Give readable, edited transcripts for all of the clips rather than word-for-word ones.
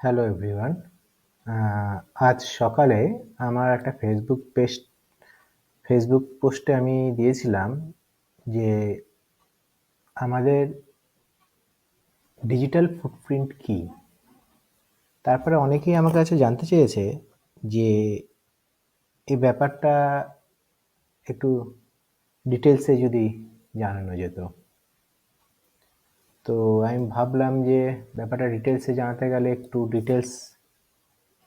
Hello everyone. আজ সকালে আমার একটা ফেসবুক পোস্টে আমি দিয়েছিলাম যে আমাদের ডিজিটাল ফুটপ্রিন্ট কী? তারপরে অনেকেই আমার কাছে জানতে চেয়েছে যে এই ব্যাপারটা একটু ডিটেলসে যদি জানানো যেত। তো আমি ভাবলাম যে ব্যাপারটা ডিটেলসে জানাতে গেলে একটু ডিটেলস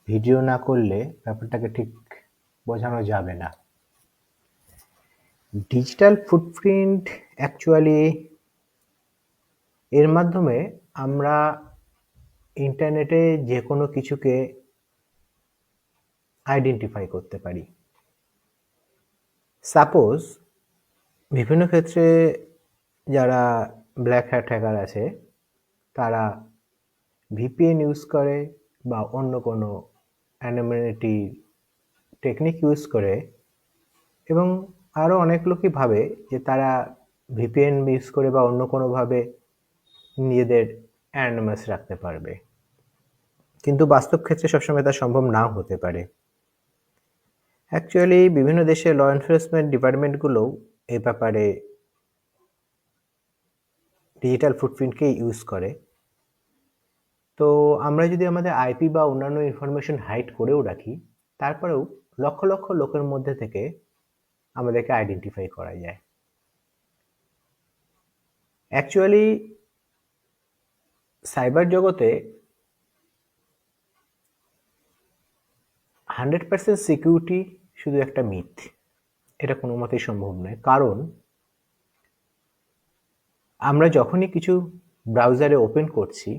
ভিডিও না করলে ব্যাপারটাকে ঠিক বোঝানো যাবে না। ডিজিটাল ফুটপ্রিন্ট অ্যাকচুয়ালি এর মাধ্যমে আমরা ইন্টারনেটে যে কোনো কিছুকে আইডেন্টিফাই করতে পারি। সাপোজ বিভিন্ন ক্ষেত্রে যারা ব্ল্যাক হ্যাট হ্যাকার আছে তারা ভিপিএন ইউজ করে বা অন্য কোনো অ্যানোনিমিটি টেকনিক ইউজ করে, এবং আরও অনেক লোকই ভাবে যে তারা ভিপিএন ইউজ করে বা অন্য কোনোভাবে নিজেদের অ্যানোনিমাস রাখতে পারবে, কিন্তু বাস্তব ক্ষেত্রে সবসময় তা সম্ভব নাও হতে পারে। অ্যাকচুয়ালি বিভিন্ন দেশের ল এনফোর্সমেন্ট ডিপার্টমেন্টগুলোও এই ব্যাপারে ডিজিটাল ফুটপ্রিন্টকে ইউজ করে। তো আমরা যদি আমাদের আইপি বা অন্যান্য ইনফরমেশন হাইড করেও রাখি, তারপরেও লক্ষ লক্ষ লোকের মধ্যে থেকে আমাদেরকে আইডেন্টিফাই করা যায়। অ্যাকচুয়ালি সাইবার জগতে 100% সিকিউরিটি শুধু একটা মিথ, এটা কোনো মতেই সম্ভব নয়। কারণ আমরা যখনই কিছু ব্রাউজারে ওপেন করছি,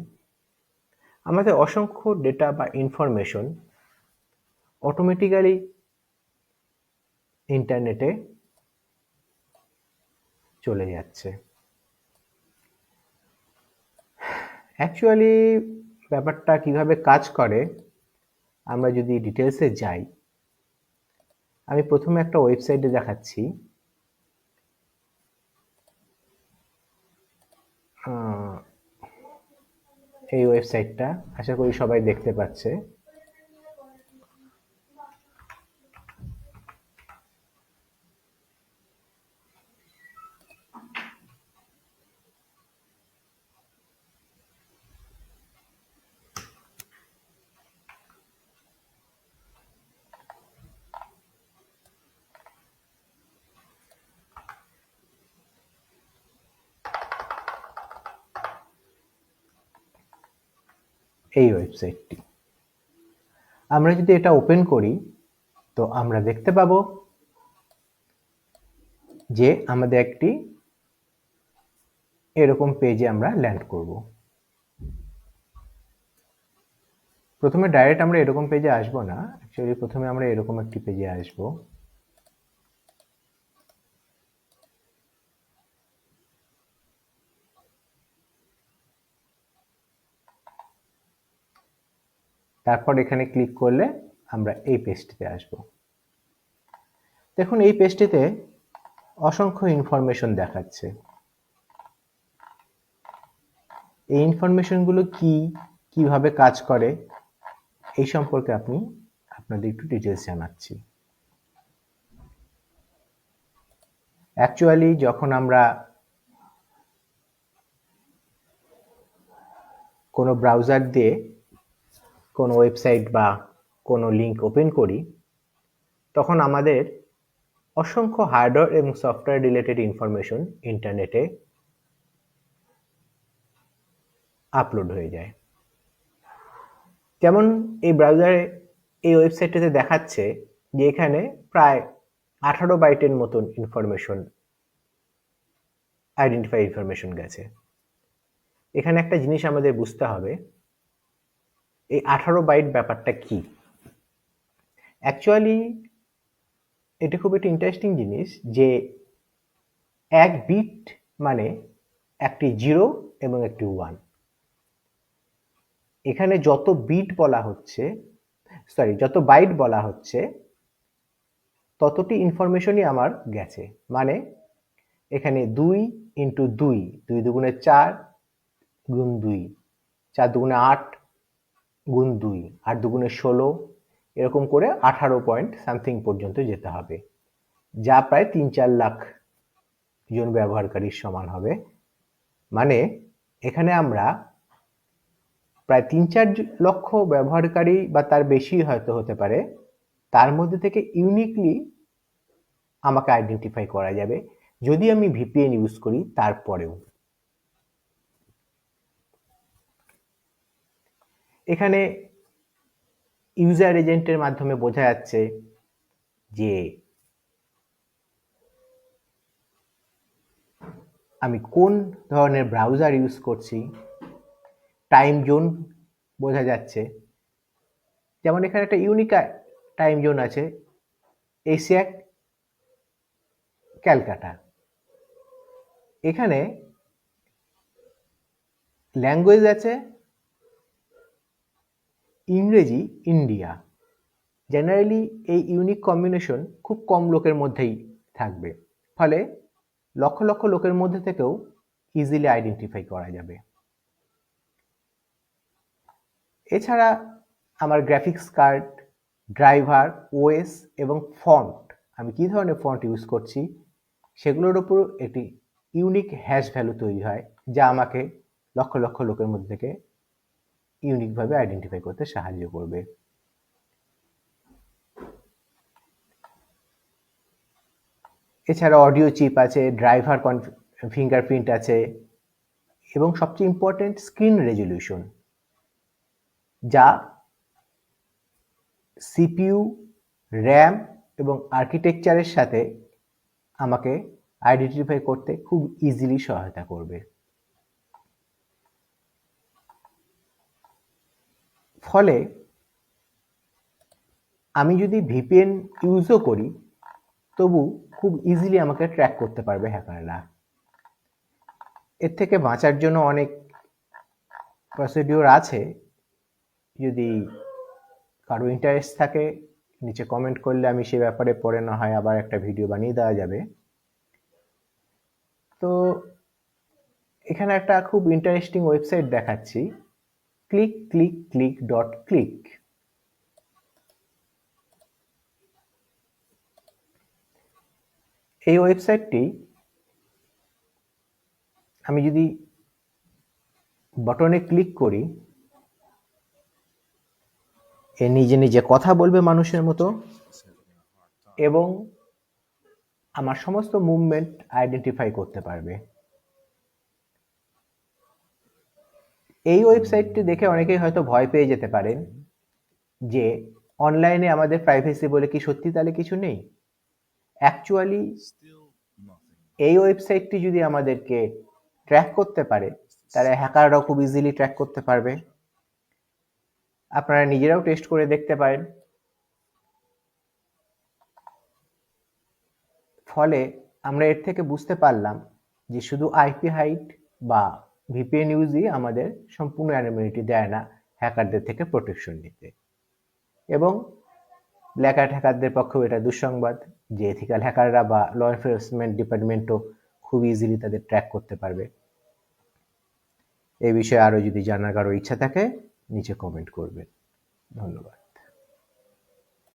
আমাদের অসংখ্য ডেটা বা ইনফরমেশন অটোমেটিক্যালি ইন্টারনেটে চলে যাচ্ছে। অ্যাকচুয়ালি ব্যাপারটা কিভাবে কাজ করে আমরা যদি ডিটেলসে যাই, আমি প্রথমে একটা ওয়েবসাইটে দেখাচ্ছি। এই ওয়েবসাইটটা আশা করি সবাই দেখতে পাচ্ছে। এই ওয়েবসাইটটি আমরা যদি এটা ওপেন করি, তো আমরা দেখতে পাবো যে আমাদের একটি এরকম পেজে আমরা ল্যান্ড করব। প্রথমে ডাইরেক্ট আমরা এরকম পেজে আসবো না, অ্যাকচুয়ালি প্রথমে আমরা এরকম একটি পেজে আসবো। তারপর এখানে ক্লিক করলে আমরা এই পেজটিতে আসব। দেখুন এই পেজটিতে অসংখ্য ইনফরমেশন দেখাচ্ছে। এই ইনফরমেশনগুলো কি, কিভাবে কাজ করে, এই সম্পর্কে আপনাদের একটু ডিটেলস জানাচ্ছি। অ্যাকচুয়ালি যখন আমরা কোনো ব্রাউজার দিয়ে কোনো ওয়েবসাইট বা কোনো লিঙ্ক ওপেন করি, তখন আমাদের অসংখ্য হার্ডওয়্যার এবং সফটওয়্যার রিলেটেড ইনফরমেশন ইন্টারনেটে আপলোড হয়ে যায়। যেমন এই ব্রাউজারে এই ওয়েবসাইটটাতে দেখাচ্ছে যে এখানে প্রায় 18 বাইটের মতন আইডেন্টিফাই ইনফরমেশন গেছে। এখানে একটা জিনিস আমাদের বুঝতে হবে, এই 18 বাইট ব্যাপারটা কি। অ্যাকচুয়ালি এটা খুব একটা ইন্টারেস্টিং জিনিস যে এক বিট মানে একটি 0 এবং একটি 1। এখানে যত বাইট বলা হচ্ছে ততটি ইনফরমেশনই আমার গেছে। মানে এখানে 2 ইন্টু 2, 2 দুগুণে 4 গুণ 2, 4 দুগুণে 8, গুণ 2, 8 দুগুণে 16, এরকম করে 18 পয়েন্ট সামথিং পর্যন্ত যেতে হবে, যা প্রায় 3-4 লাখ জন ব্যবহারকারীর সমান হবে। মানে এখানে আমরা প্রায় 3-4 লক্ষ ব্যবহারকারী বা তার বেশি হয়তো হতে পারে, তার মধ্যে থেকে ইউনিকলি আমাকে আইডেন্টিফাই করা যাবে যদি আমি ভিপিএন ইউজ করি তারপরেও। এখানে ইউজার এজেন্টের মাধ্যমে বোঝা যাচ্ছে যে আমি কোন ধরনের ব্রাউজার ইউজ করছি, টাইম জোন বোঝা যাচ্ছে, যেমন এখানে একটা ইউনিক টাইম জোন আছে, এশিয়া ক্যালকাটা। এখানে ল্যাঙ্গুয়েজ আছে ইংরেজি ইন্ডিয়া। জেনারেলি এই ইউনিক কম্বিনেশন খুব কম লোকের মধ্যেই থাকবে, ফলে লক্ষ লক্ষ লোকের মধ্যে থেকেও ইজিলি আইডেন্টিফাই করা যাবে। এছাড়া আমার গ্রাফিক্স কার্ড, ড্রাইভার, ওএস এবং ফন্ট, আমি কী ধরনের ফন্ট ইউজ করছি সেগুলোর উপর একটি ইউনিক হ্যাশ ভ্যালু তৈরি হয়, যা আমাকে লক্ষ লক্ষ লোকের মধ্যে থেকে ইউনিকভাবে আইডেন্টিফাই করতে সাহায্য করবে। এছাড়া অডিও চিপ আছে, ড্রাইভার ফিঙ্গারপ্রিন্ট আছে এবং সবচেয়ে ইম্পর্টেন্ট স্ক্রিন রেজলিউশন, যা সিপিইউ, র্যাম এবং আর্কিটেকচারের সাথে আমাকে আইডেন্টিফাই করতে খুব ইজিলি সহায়তা করবে। ফলে আমি যদি ভিপিএন ইউজও করি তবু খুব ইজিলি আমাকে ট্র্যাক করতে পারবে হ্যাকাররা। এর থেকে বাঁচার জন্য অনেক প্রসিডিওর আছে, যদি কারো ইন্টারেস্ট থাকে নিচে কমেন্ট করলে আমি সে ব্যাপারে পরে না হয় আবার একটা ভিডিও বানিয়ে দেওয়া যাবে। তো এখানে একটা খুব ইন্টারেস্টিং ওয়েবসাইট দেখাচ্ছি, click.click. এই ওয়েবসাইটটি আমি যদি বাটনে ক্লিক করি, এ নিজে নিজে কথা বলবে মানুষের মতো এবং আমার সমস্ত মুভমেন্ট আইডেন্টিফাই করতে পারবে। এই ওয়েবসাইটটি দেখে অনেকেই হয়তো ভয় পেয়ে যেতে পারেন যে অনলাইনে আমাদের প্রাইভেসি বলে কি সত্যি তাহলে কিছু নেই। অ্যাকচুয়ালি এই ওয়েবসাইটটি যদি আমাদেরকে ট্র্যাক করতে পারে তাহলে হ্যাকাররাও খুব ইজিলি ট্র্যাক করতে পারবে। আপনারা নিজেরাও টেস্ট করে দেখতে পারেন। ফলে আমরা এর থেকে বুঝতে পারলাম যে শুধু আইপি হাইট বা ভিপিএন ইউজই আমাদের সম্পূর্ণ অ্যানোনিমিটি দেয় না হ্যাকারদের থেকে প্রোটেকশন নিতে। এবং ব্ল্যাক হ্যাট হ্যাকারদের পক্ষেও এটা দুঃসংবাদ যে এথিক্যাল হ্যাকাররা বা ল এনফোর্সমেন্ট ডিপার্টমেন্টও খুব ইজিলি তাদের ট্র্যাক করতে পারবে। এই বিষয়ে আরও যদি জানার কারো ইচ্ছা থাকে নিচে কমেন্ট করবেন। ধন্যবাদ।